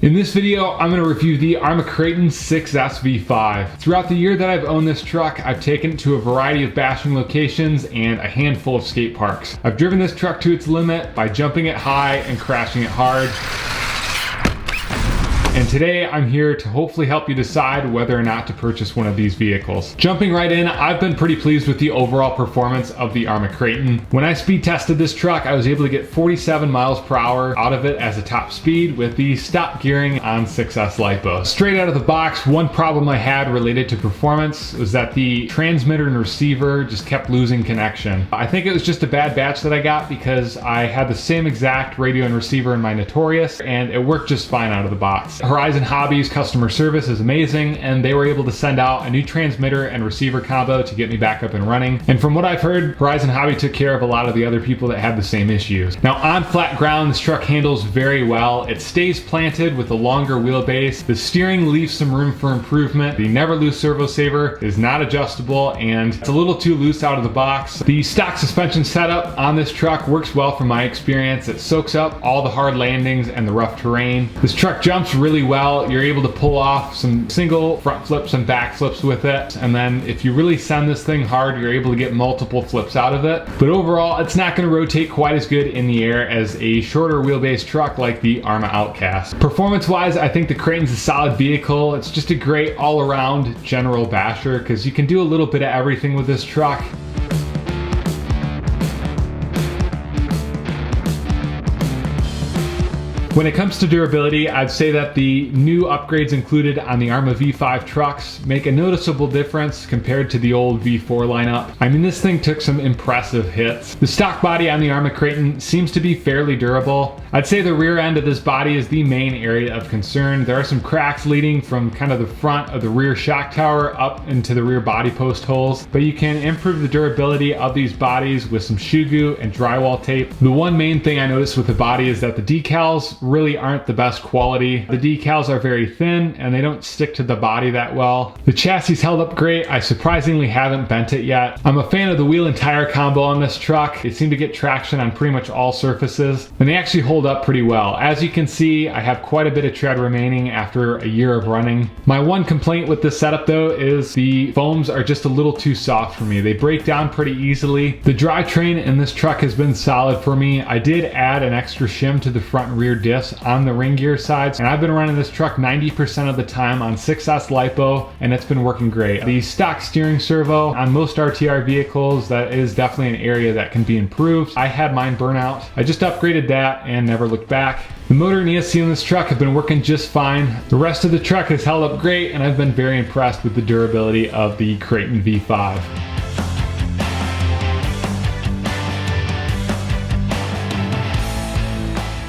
In this video, I'm going to review the ARRMA Kraton Traxxas V5. Throughout the year that I've owned this truck, I've taken it to a variety of bashing locations and a handful of skate parks. I've driven this truck to its limit by jumping it high and crashing it hard. And today I'm here to hopefully help you decide whether or not to purchase one of these vehicles. Jumping right in, I've been pretty pleased with the overall performance of the ARRMA Kraton. When I speed tested this truck, I was able to get 47 miles per hour out of it as a top speed with the stop gearing on Traxxas LiPo. Straight out of the box, one problem I had related to performance was that the transmitter and receiver just kept losing connection. I think it was just a bad batch that I got because I had the same exact radio and receiver in my Notorious and it worked just fine out of the box. Horizon Hobbies customer service is amazing, and they were able to send out a new transmitter and receiver combo to get me back up and running. And from what I've heard, Horizon Hobby took care of a lot of the other people that had the same issues. Now on flat ground, this truck handles very well. It stays planted with a longer wheelbase. The steering leaves some room for improvement. The never loose servo saver is not adjustable and it's a little too loose out of the box. The stock suspension setup on this truck works well from my experience. It soaks up all the hard landings and the rough terrain. This truck jumps really well. You're able to pull off some single front flips and back flips with it, and then if you really send this thing hard, you're able to get multiple flips out of it. But overall, it's not going to rotate quite as good in the air as a shorter wheelbase truck like the ARRMA Outcast. Performance wise, I think the Kraton's a solid vehicle. It's just a great all-around general basher because you can do a little bit of everything with this truck. When it comes to durability, I'd say that the new upgrades included on the ARRMA V5 trucks make a noticeable difference compared to the old V4 lineup. I mean, this thing took some impressive hits. The stock body on the ARRMA Kraton seems to be fairly durable. I'd say the rear end of this body is the main area of concern. There are some cracks leading from kind of the front of the rear shock tower up into the rear body post holes, but you can improve the durability of these bodies with some shoe goo and drywall tape. The one main thing I noticed with the body is that the decals really aren't the best quality. The decals are very thin and they don't stick to the body that well. The chassis held up great. I surprisingly haven't bent it yet. I'm a fan of the wheel and tire combo on this truck. They seem to get traction on pretty much all surfaces and they actually hold up pretty well. As you can see, I have quite a bit of tread remaining after a year of running. My one complaint with this setup though is the foams are just a little too soft for me. They break down pretty easily. The drivetrain in this truck has been solid for me. I did add an extra shim to the front and rear discs on the ring gear sides, and I've been running this truck 90% of the time on Traxxas LiPo and it's been working great. The stock steering servo on most RTR vehicles, that is definitely an area that can be improved. I had mine burn out. I just upgraded that and never looked back. The motor and ESC in this truck have been working just fine. The rest of the truck has held up great and I've been very impressed with the durability of the Kraton V5.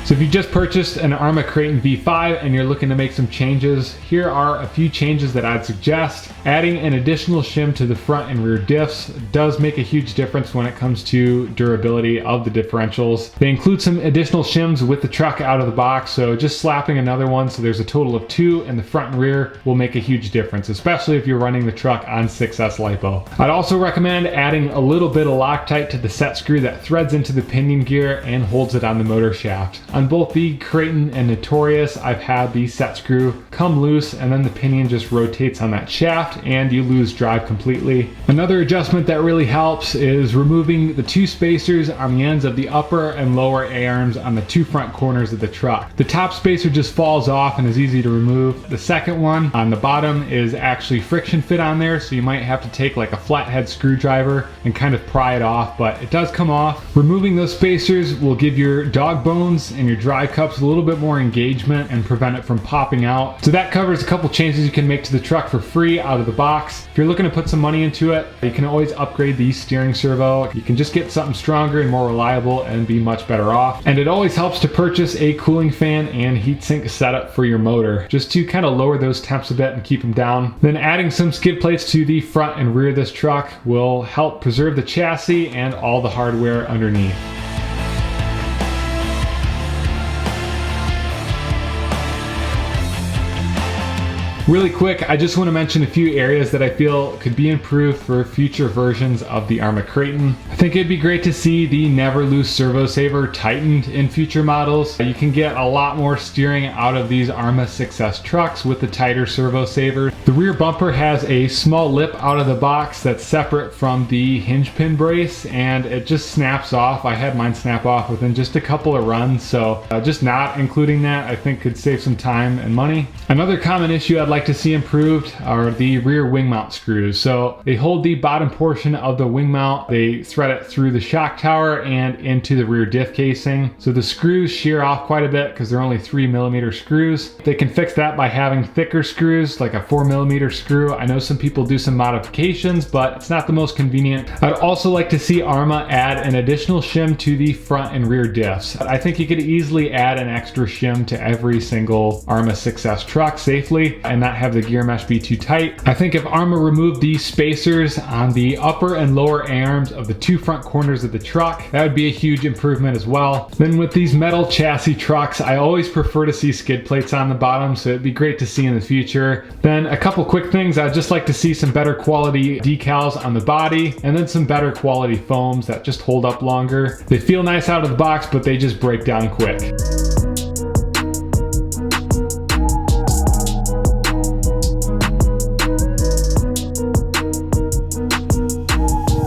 So if you just purchased an ARRMA Kraton V5 and you're looking to make some changes, here are a few changes that I'd suggest. Adding an additional shim to the front and rear diffs does make a huge difference when it comes to durability of the differentials. They include some additional shims with the truck out of the box, so just slapping another one so there's a total of 2 in the front and rear will make a huge difference, especially if you're running the truck on Traxxas LiPo. I'd also recommend adding a little bit of Loctite to the set screw that threads into the pinion gear and holds it on the motor shaft. On both the Kraton and Notorious, I've had the set screw come loose and then the pinion just rotates on that shaft and you lose drive completely. Another adjustment that really helps is removing the 2 spacers on the ends of the upper and lower A-arms on the 2 front corners of the truck. The top spacer just falls off and is easy to remove. The second one on the bottom is actually friction fit on there, so you might have to take like a flathead screwdriver and kind of pry it off, but it does come off. Removing those spacers will give your dog bones and your drive cups a little bit more engagement and prevent it from popping out. So that covers a couple changes you can make to the truck for free out of the box. If you're looking to put some money into it, you can always upgrade the steering servo. You can just get something stronger and more reliable and be much better off. And it always helps to purchase a cooling fan and heatsink setup for your motor, just to kind of lower those temps a bit and keep them down. Then adding some skid plates to the front and rear of this truck will help preserve the chassis and all the hardware underneath. Really quick, I just want to mention a few areas that I feel could be improved for future versions of the ARRMA Kraton. I think it'd be great to see the never loose servo saver tightened in future models. You can get a lot more steering out of these ARRMA 6S trucks with the tighter servo saver. The rear bumper has a small lip out of the box that's separate from the hinge pin brace, and it just snaps off. I had mine snap off within just a couple of runs, so just not including that I think could save some time and money. Another common issue I'd like to see improved are the rear wing mount screws. So they hold the bottom portion of the wing mount, they thread it through the shock tower and into the rear diff casing. So the screws shear off quite a bit because they're only 3mm screws. They can fix that by having thicker screws, like a 4mm screw. I know some people do some modifications, but it's not the most convenient. I'd also like to see ARRMA add an additional shim to the front and rear diffs. I think you could easily add an extra shim to every single ARRMA 6S truck safely and not have the gear mesh be too tight. I think if ARRMA removed these spacers on the upper and lower arms of the two front corners of the truck, that would be a huge improvement as well. Then with these metal chassis trucks, I always prefer to see skid plates on the bottom, so it'd be great to see in the future. Then a couple quick things, I'd just like to see some better quality decals on the body, and then some better quality foams that just hold up longer. They feel nice out of the box, but they just break down quick.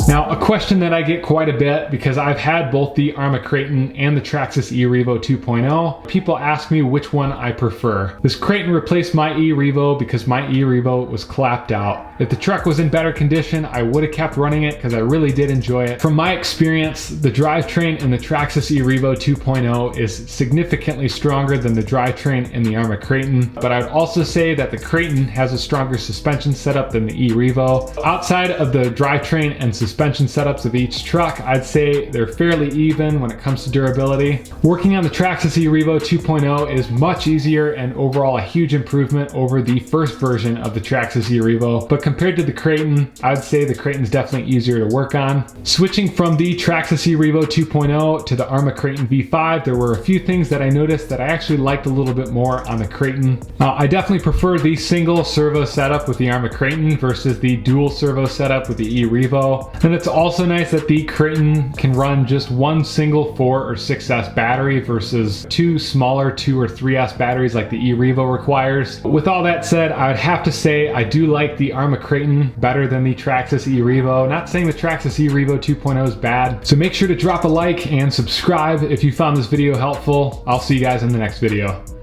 Now, a question that I get quite a bit, because I've had both the ARRMA Kraton and the Traxxas E-Revo 2.0, people ask me which one I prefer. This Kraton replaced my E-Revo because my E-Revo was clapped out. If the truck was in better condition, I would have kept running it because I really did enjoy it. From my experience, the drivetrain in the Traxxas E-Revo 2.0 is significantly stronger than the drivetrain in the ARRMA Kraton, but I would also say that the Kraton has a stronger suspension setup than the E-Revo. Outside of the drivetrain and suspension setups of each truck, I'd say they're fairly even when it comes to durability. Working on the Traxxas E-Revo 2.0 is much easier and overall a huge improvement over the first version of the Traxxas E-Revo, but compared to the Kraton, I'd say the Kraton's definitely easier to work on. Switching from the Traxxas E-Revo 2.0 to the ARRMA Kraton V5, there were a few things that I noticed that I actually liked a little bit more on the Kraton. I definitely prefer the single servo setup with the ARRMA Kraton versus the dual servo setup with the E-Revo. And it's also nice that the Kraton can run just one single 4 or 6S battery versus two smaller 2 or 3S batteries like the E-Revo requires. With all that said, I would have to say I do like the ARRMA Kraton better than the Traxxas E-Revo. Not saying the Traxxas E-Revo 2.0 is bad. So make sure to drop a like and subscribe if you found this video helpful. I'll see you guys in the next video.